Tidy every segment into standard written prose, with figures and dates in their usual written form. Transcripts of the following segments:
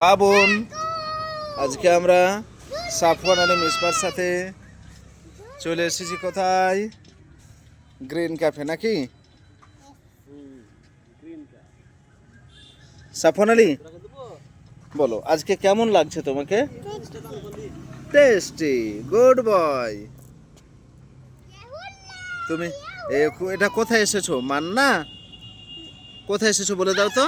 বোন, আজকে আমরা সাফওয়ান আলী মিসবার সাথে চলে এসেছি কোথায়? গ্রিন ক্যাফে নাকি? সাফওয়ান আলী, বলো আজকে কেমন লাগছে তোমাকে? Tasty, good boy. তুমি এটা কোথায় এসেছো? মান্না, কোথায় এসেছো বলে দাও তো।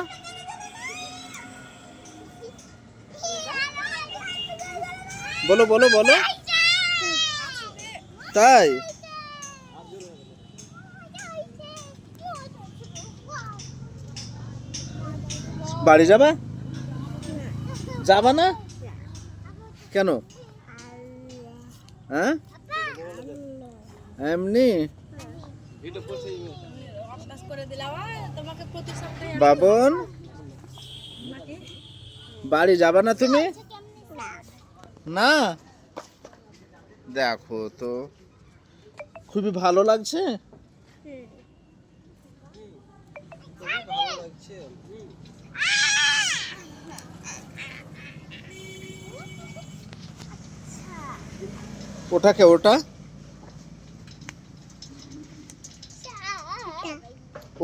বলো বলো বলো। তাই? বাড়ি যাবা? যাবা না কেন? হ্যাঁ, এমনি। বাবন, বাড়ি যাবা না তুমি? না, দেখো তো খুবই ভালো লাগছে। ওটাকে ওটা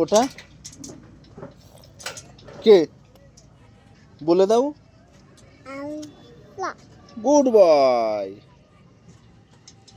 ওটা কে বলে দাও। Good boy.